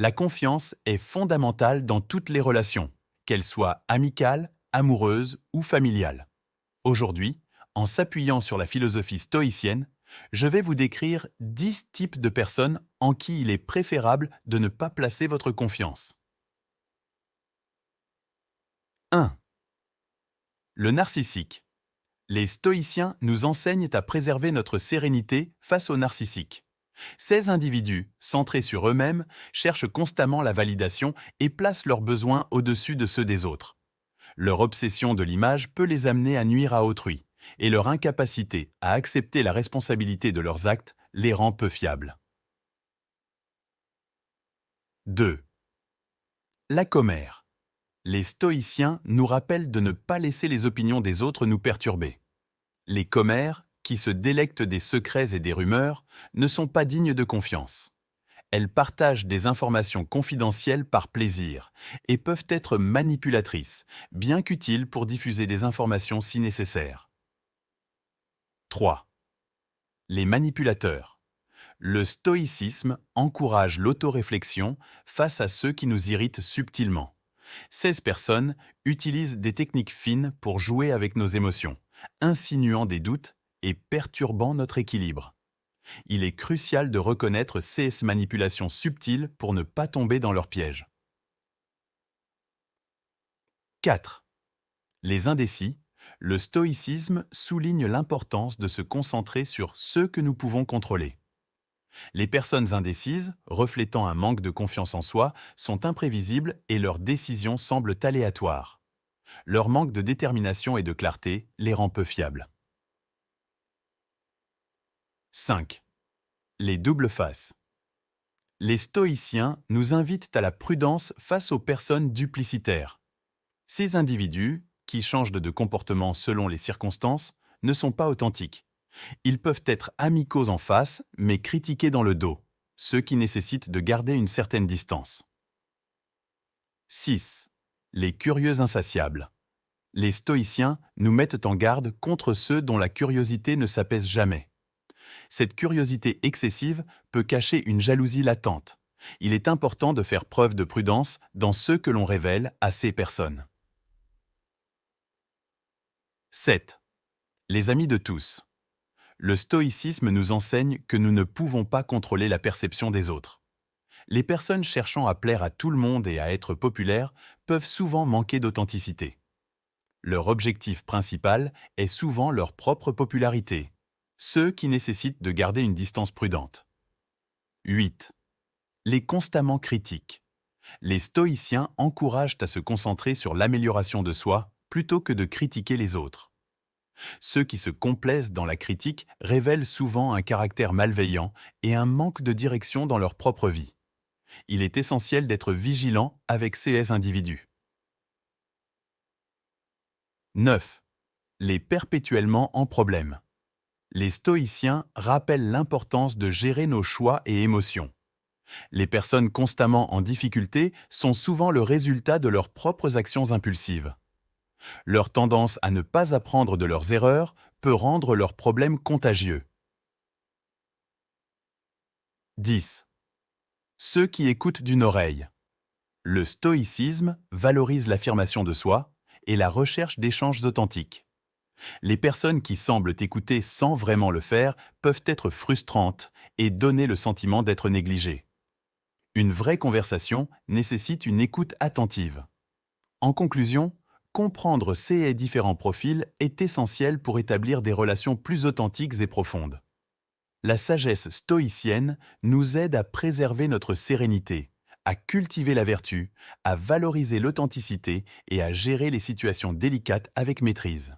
La confiance est fondamentale dans toutes les relations, qu'elles soient amicales, amoureuses ou familiales. Aujourd'hui, en s'appuyant sur la philosophie stoïcienne, je vais vous décrire 10 types de personnes en qui il est préférable de ne pas placer votre confiance. 1. Le narcissique. Les stoïciens nous enseignent à préserver notre sérénité face aux narcissiques. Ces individus, centrés sur eux-mêmes, cherchent constamment la validation et placent leurs besoins au-dessus de ceux des autres. Leur obsession de l'image peut les amener à nuire à autrui, et leur incapacité à accepter la responsabilité de leurs actes les rend peu fiables. 2. La commère. Les stoïciens nous rappellent de ne pas laisser les opinions des autres nous perturber. Les commères, qui se délectent des secrets et des rumeurs, ne sont pas dignes de confiance. Elles partagent des informations confidentielles par plaisir et peuvent être manipulatrices, bien qu'utiles pour diffuser des informations si nécessaires. 3. Les manipulateurs. Le stoïcisme encourage l'autoréflexion face à ceux qui nous irritent subtilement. Ces personnes utilisent des techniques fines pour jouer avec nos émotions, insinuant des doutes et perturbant notre équilibre. Il est crucial de reconnaître ces manipulations subtiles pour ne pas tomber dans leur piège. 4. Les indécis. Le stoïcisme souligne l'importance de se concentrer sur ce que nous pouvons contrôler. Les personnes indécises, reflétant un manque de confiance en soi, sont imprévisibles et leurs décisions semblent aléatoires. Leur manque de détermination et de clarté les rend peu fiables. 5. Les doubles faces. Les stoïciens nous invitent à la prudence face aux personnes duplicitaires. Ces individus, qui changent de comportement selon les circonstances, ne sont pas authentiques. Ils peuvent être amicaux en face, mais critiqués dans le dos, ce qui nécessite de garder une certaine distance. 6. Les curieux insatiables. Les stoïciens nous mettent en garde contre ceux dont la curiosité ne s'apaise jamais. Cette curiosité excessive peut cacher une jalousie latente. Il est important de faire preuve de prudence dans ce que l'on révèle à ces personnes. 7. Les amis de tous. Le stoïcisme nous enseigne que nous ne pouvons pas contrôler la perception des autres. Les personnes cherchant à plaire à tout le monde et à être populaires peuvent souvent manquer d'authenticité. Leur objectif principal est souvent leur propre popularité, ce qui nécessite de garder une distance prudente. 8. Les constamment critiques. Les stoïciens encouragent à se concentrer sur l'amélioration de soi plutôt que de critiquer les autres. Ceux qui se complaisent dans la critique révèlent souvent un caractère malveillant et un manque de direction dans leur propre vie. Il est essentiel d'être vigilant avec ces individus. 9. Les perpétuellement en problème. Les stoïciens rappellent l'importance de gérer nos choix et émotions. Les personnes constamment en difficulté sont souvent le résultat de leurs propres actions impulsives. Leur tendance à ne pas apprendre de leurs erreurs peut rendre leurs problèmes contagieux. 10. Ceux qui écoutent d'une oreille. Le stoïcisme valorise l'affirmation de soi et la recherche d'échanges authentiques. Les personnes qui semblent écouter sans vraiment le faire peuvent être frustrantes et donner le sentiment d'être négligées. Une vraie conversation nécessite une écoute attentive. En conclusion, comprendre ces différents profils est essentiel pour établir des relations plus authentiques et profondes. La sagesse stoïcienne nous aide à préserver notre sérénité, à cultiver la vertu, à valoriser l'authenticité et à gérer les situations délicates avec maîtrise.